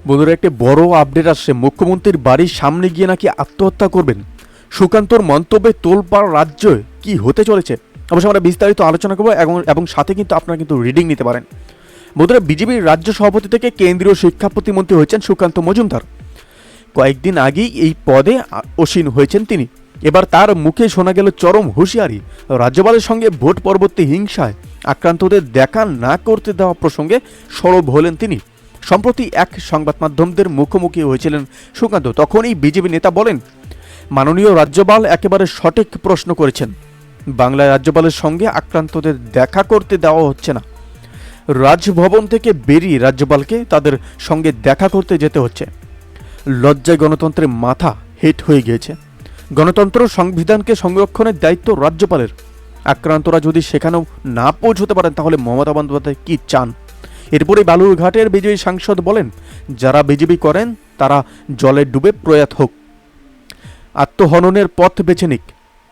বন্ধুরা, একটি বড় আপডেট আসছে। মুখ্যমন্ত্রীর বাড়ির সামনে গিয়ে নাকি আত্মহত্যা করবেন। সুকান্তর মন্তব্যে তোলপাড় রাজ্যে কি হতে চলেছে অবশ্যই আমরা বিস্তারিত আলোচনা করবো এবং সাথে কিন্তু আপনারা কিন্তু রিডিং নিতে পারেন। বন্ধুরা, বিজেপির রাজ্য সভাপতি থেকে কেন্দ্রীয় শিক্ষা প্রতিমন্ত্রী হয়েছেন সুকান্ত মজুমদার। কয়েকদিন আগেই এই পদে আসীন হয়েছেন তিনি। এবার তার মুখে শোনা গেল চরম হুঁশিয়ারি। রাজ্যপালের সঙ্গে ভোট পরবর্তী হিংসায় আক্রান্তদের দেখা না করতে দেওয়া প্রসঙ্গে সরব হলেন তিনি। সম্প্রতি এক সংবাদ মাধ্যমদের মুখোমুখি হয়েছিলেন সুকান্ত। তখনই বিজেপি নেতা বলেন, মাননীয় রাজ্যপাল একেবারে সঠিক প্রশ্ন করেছেন। বাংলায় রাজ্যপালের সঙ্গে আক্রান্তদের দেখা করতে দেওয়া হচ্ছে না। রাজভবন থেকে বেরিয়ে রাজ্যপালকে তাদের সঙ্গে দেখা করতে যেতে হচ্ছে। লজ্জায় গণতন্ত্রের মাথা হেট হয়ে গিয়েছে। গণতন্ত্র সংবিধানকে সংরক্ষণের দায়িত্ব রাজ্যপালের। আক্রান্তরা যদি সেখানেও না পৌঁছতে পারেন তাহলে মমতা বন্দ্যোপাধ্যায় কি চান? এরপরে বালুরঘাটের বিজয়ী সাংসদ বলেন, যারা বিজেপি করেন তারা জলে ডুবে প্রয়াত হোক, আত্মহননের পথ বেছে নিক।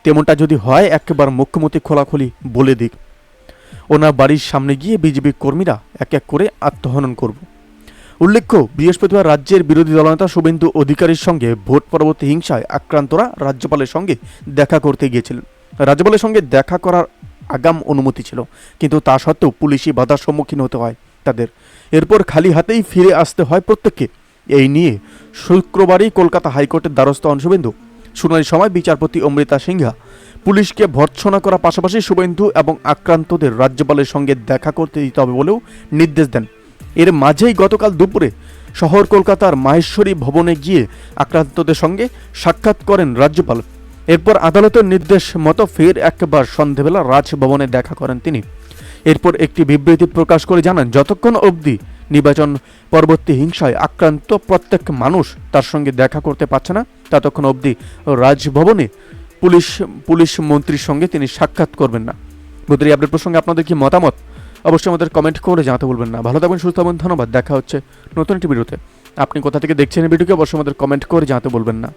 তেমনটা যদি হয় একেবারে মুখ্যমন্ত্রী খোলাখুলি বলে দিক, ওনার বাড়ির সামনে গিয়ে বিজেপি কর্মীরা এক এক করে আত্মহনন করব। উল্লেখ্য, বৃহস্পতিবার রাজ্যের বিরোধী দলনেতা শুভেন্দু অধিকারীর সঙ্গে ভোট পরবর্তী হিংসায় আক্রান্তরা রাজ্যপালের সঙ্গে দেখা করতে গিয়েছিলেন। রাজ্যপালের সঙ্গে দেখা করার আগাম অনুমতি ছিল, কিন্তু তা সত্ত্বেও পুলিশি বাধার সম্মুখীন হতে হয় তাদের। এরপর খালি হাতেই ফিরে আসতে হয় প্রত্যেককে। এই নিয়ে শুক্রবারই কলকাতা হাইকোর্টের দ্বারস্থ হন শুভেন্দু। শুনানির সময় বিচারপতি অমৃতা সিংহা পুলিশকে ভর্ৎসনা করার পাশাপাশি শুভেন্দু এবং আক্রান্তদের রাজ্যপালের সঙ্গে দেখা করতে দিতে হবে বলেও নির্দেশ দেন। এর মাঝেই গতকাল দুপুরে শহর কলকাতার মাহেশ্বরী ভবনে গিয়ে আক্রান্তদের সঙ্গে সাক্ষাৎ করেন রাজ্যপাল। এরপর আদালতের নির্দেশ মতো ফের একবার সন্ধেবেলা রাজভবনে দেখা করেন তিনি। এরপর একটি বিবৃতি প্রকাশ করে জানান, যতক্ষণ অবধি নির্বাচন পরবর্তী হিংসায় আক্রান্ত প্রত্যেক মানুষ তার সঙ্গে দেখা করতে পারছে না, ততক্ষণ অবধি রাজভবনে পুলিশ মন্ত্রীর সঙ্গে তিনি সাক্ষাৎ করবেন না। বন্ধুরা, এই আপডেট প্রসঙ্গে আপনাদের কি মতামত অবশ্যই আমাদের কমেন্ট করে জানাতে বলবেন না। ভালো থাকবেন, সুস্থ থাকবেন, ধন্যবাদ। দেখা হচ্ছে নতুন একটি ভিডিওতে। আপনি কোথা থেকে দেখছেন এই ভিডিওকে অবশ্যই আমাদের কমেন্ট করে জানাতে বলবেন না।